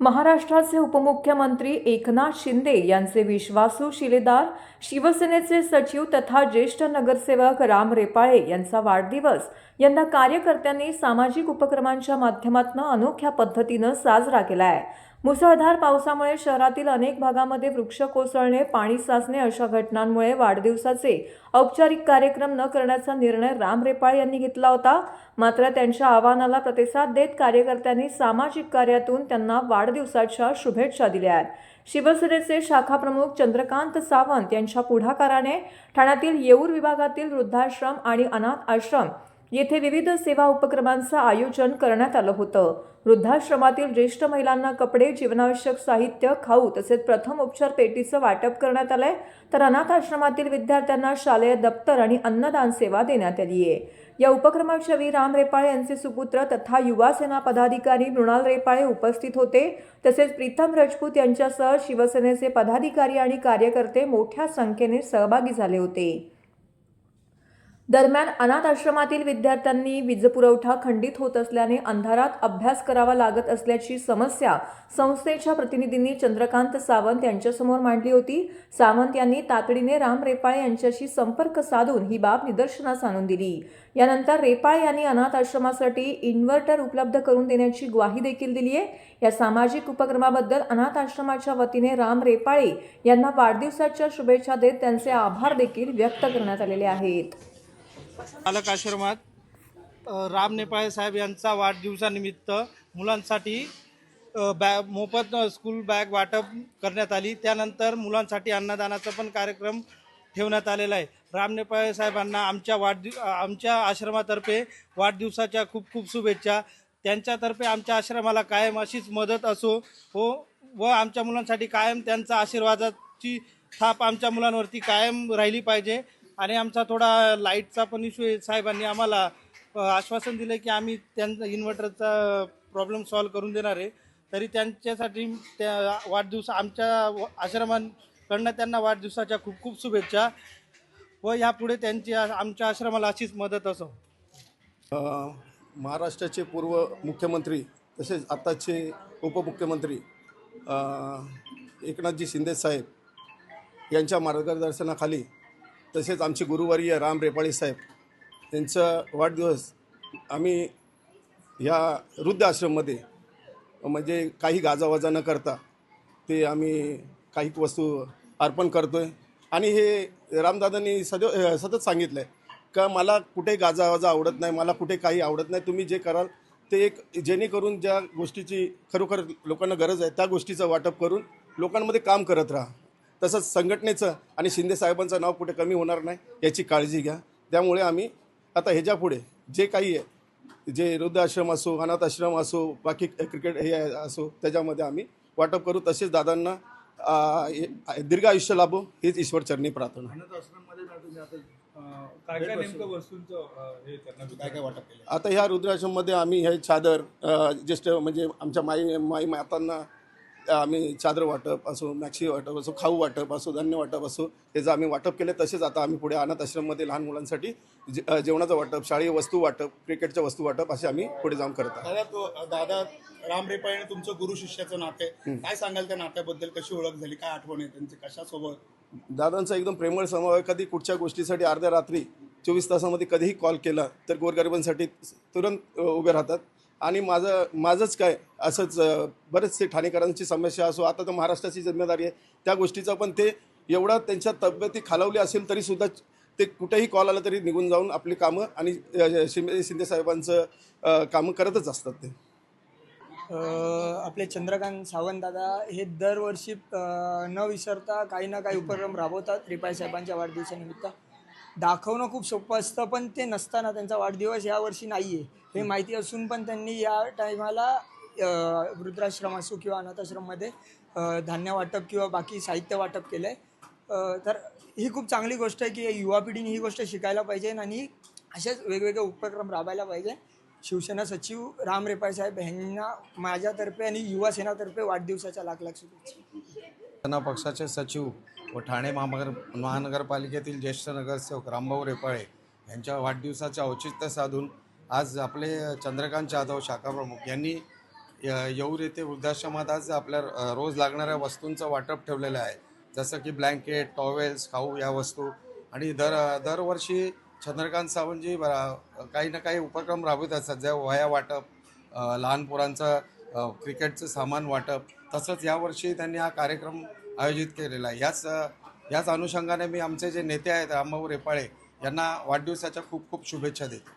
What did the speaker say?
महाराष्ट्राचे उपमुख्यमंत्री एकनाथ शिंदे यांचे विश्वासू शिलेदार शिवसेनेचे सचिव तथा ज्येष्ठ नगरसेवक राम रेपाळे यांचा वाढदिवस यंदा कार्यकर्त्यांनी सामाजिक उपक्रमांच्या माध्यमातून अनोख्या पद्धतीने साजरा केला आहे। मुसळधार पावसामुळे शहरातील अनेक भागामध्ये वृक्ष कोसळणे, पाणी साचणे अशा घटनांमुळे वाढदिवसाचे औपचारिक कार्यक्रम न करण्याचा निर्णय राम रेपाळे यांनी घेतला होता। मात्र त्यांच्या आवाहनाला प्रतिसाद देत कार्यकर्त्यांनी सामाजिक कार्यातून त्यांना वाढदिवसाच्या शुभेच्छा दिल्या आहेत। शिवसेनेचे शाखा प्रमुख चंद्रकांत सावंत यांच्या पुढाकाराने ठाण्यातील येऊर विभागातील वृद्धाश्रम आणि अनाथ आश्रम येथे विविध सेवा उपक्रमांचं आयोजन करण्यात आलं होतं। वृद्धाश्रमातील ज्येष्ठ महिलांना कपडे, जीवनावश्यक साहित्य, खाऊ तसेच प्रथम उपचार पेटीचं वाटप करण्यात आलंय, तर अनाथ आश्रमातील विद्यार्थ्यांना शालेय दप्तर आणि अन्नदान सेवा देण्यात आली आहे। या उपक्रमाच्या वेळी राम रेपाळे यांचे सुपुत्र तथा युवा सेना पदाधिकारी मृणाल रेपाळे उपस्थित होते। तसेच प्रीतम राजपूत यांच्यासह शिवसेनेचे पदाधिकारी आणि कार्यकर्ते मोठ्या संख्येने सहभागी झाले होते। दरम्यान अनाथ आश्रमातील विद्यार्थ्यांनी वीजपुरवठा खंडित होत असल्याने अंधारात अभ्यास करावा लागत असल्याची समस्या संस्थेच्या प्रतिनिधींनी चंद्रकांत सावंत यांच्यासमोर मांडली होती। सावंत यांनी तातडीने राम रेपाळे यांच्याशी संपर्क साधून ही बाब निदर्शनास आणून दिली। यानंतर रेपाळे यांनी अनाथ आश्रमासाठी इन्व्हर्टर उपलब्ध करून देण्याची ग्वाही देखील दिली आहे। या सामाजिक उपक्रमाबद्दल अनाथ आश्रमाच्या वतीने राम रेपाळे यांना वाढदिवसाच्या शुभेच्छा देत त्यांचे आभार देखील व्यक्त करण्यात आलेले आहेत। बालक आश्रमात राम रेपाळे साहेब यांचा वाढदिवसानिमित्त मुलांसाठी मोफत स्कूल बॅग वाटप करण्यात आली। त्यानंतर मुलांसाठी अन्नदानाचा पण कार्यक्रम ठेवण्यात आलेला आहे। राम रेपाळे साहेबांना आमच्या आश्रमातर्फे वाढदिवसाच्या खूप खूप शुभेच्छा। त्यांच्यातर्फे आमच्या आश्रमाला कायम अशीच मदत असो व आमच्या मुलांसाठी कायम त्यांचा आशीर्वादाची थाप आमच्या मुलांवरती कायम राहिली पाहिजे। आणि आमचा थोडा लाईटचा पण इश्यू आहे। साहेबांनी आम्हाला आश्वासन दिलं की आम्ही त्यांचा इन्व्हर्टरचा प्रॉब्लेम सॉल्व करून देणार आहे। तरी त्यांच्यासाठी त्या वाढदिवस आमच्या आश्रमाकडनं त्यांना वाढदिवसाच्या खूप खूप शुभेच्छा व यापुढे त्यांची आमच्या आश्रमाला अशीच मदत असो। महाराष्ट्राचे पूर्व मुख्यमंत्री तसेच आताचे उपमुख्यमंत्री एकनाथजी शिंदे साहेब यांच्या मार्गदर्शनाखाली तसेच आमचे गुरुवर्य राम रेपाळे साहेब यांचा वाढदिवस आम्ही ह्या वृद्धाश्रममध्ये म्हणजे काही गाजावाजा न करता ते आम्ही काही वस्तू अर्पण करतो आहे। आणि हे रामदादांनी सतत सांगितलं आहे का मला कुठे गाजावाजा आवडत नाही, मला कुठे काही आवडत नाही, तुम्ही जे कराल ते एक जेणेकरून ज्या गोष्टीची खरोखर लोकांना गरज आहे त्या गोष्टीचं वाटप करून लोकांमध्ये काम करत राहा। तसंच संघटनेचं आणि शिंदे साहेबांचं नाव कुठे कमी होणार नाही याची काळजी घ्या। त्यामुळे आम्ही आता ह्याच्यापुढे जे काही आहे, जे वृद्धाश्रम असो, अनाथ आश्रम असो, बाकी क्रिकेट हे असो, त्याच्यामध्ये आम्ही वाटप करू। तसेच दादांना दीर्घ आयुष्य लाभो हीच ईश्वरचरणी प्रार्थना। आता ह्या वृद्धाश्रममध्ये आम्ही हे चादर ज्येष्ठ म्हणजे आमच्या माई मातांना आम्ही चादर वाटप असो, मॅक्सी वाटप असो, खाऊ वाटप असो, धान्य वाटप असो, याचं आम्ही वाटप केले। तसेच आता आम्ही पुढे अनाथ आश्रममध्ये लहान मुलांसाठी जेवणाचं वाटप, शाळेय वस्तू वाटप, क्रिकेटच्या वस्तू वाटप असे आम्ही पुढे जाऊन करत आहोत। दादा राम रेपाळे तुमचं गुरु शिष्याचं नाते काय सांगाल? त्या नात्याबद्दल कशी ओळख झाली, काय आठवण आहे त्यांची, कशा सोबत? दादांचा एकदम प्रेमळ स्वभाव आहे। कधी कुठच्या गोष्टीसाठी अर्ध्या रात्री 24 तासामध्ये कधीही कॉल केला तर गोरगरिबांसाठी तुरंत उभे राहतात। आणि माझंच काय असंच बरेचसे ठाणेकरांची समस्या असो, आता तर महाराष्ट्राची जिम्मेदारी आहे त्या गोष्टीचा पण ते एवढा त्यांच्या तब्येती खालावली असेल तरीसुद्धा ते कुठेही कॉल आला तरी निघून जाऊन आपली कामं आणि शिंदे साहेबांचं कामं करतच असतात ते। आपले चंद्रकांत सावंत दादा हे दरवर्षी न विसरता काही ना काही उपक्रम राबवतात। रेपाळे साहेबांच्या वाढदिवसानिमित्त दाखवणं खूप सोपं असतं, पण ते नसताना त्यांचा वाढदिवस यावर्षी नाही आहे हे माहिती असून पण त्यांनी या टायमाला वृद्धाश्रम असो किंवा अनाथाश्रममध्ये धान्य वाटप किंवा बाकी साहित्य वाटप केलं आहे। तर ही खूप चांगली गोष्ट आहे की युवा पिढीने ही गोष्ट शिकायला पाहिजे आणि असेच वेगवेगळे उपक्रम राबवायला पाहिजे। शिवसेना सचिव राम रेपाळे साहेब यांना माझ्यातर्फे आणि युवा सेनातर्फे वाढदिवसाच्या लाख लाख शुभेच्छा। सेना पक्षाचे सचिव व ठाणे महानगरपालिकेतील ज्येष्ठ नगरसेवक रामभाऊ रेपाळे यांच्या वाढदिवसाचे औचित्य साधून आज आपले चंद्रकांत जाधव शाखा प्रमुख यांनी येऊर येथे वृद्धाश्रमात आज आपल्या रोज लागणाऱ्या वस्तूंचं वाटप ठेवलेलं आहे, जसं की ब्लँकेट, टॉवेल्स, खाऊ या वस्तू. आणि दरवर्षी चंद्रकांत सावंतजी काही ना काही उपक्रम राबवत असतात, ज्या वह्या वाटप, लहान पोरांचं क्रिकेटचं सामान वाटप. तसंच यावर्षी त्यांनी हा कार्यक्रम आयोजित केलेला आहे. याच अनुषंगाने मी आमचे जे नेते आहेत रामभाऊ रेपाळे यांना वाढदिवसाच्या खूप खूप शुभेच्छा देतो.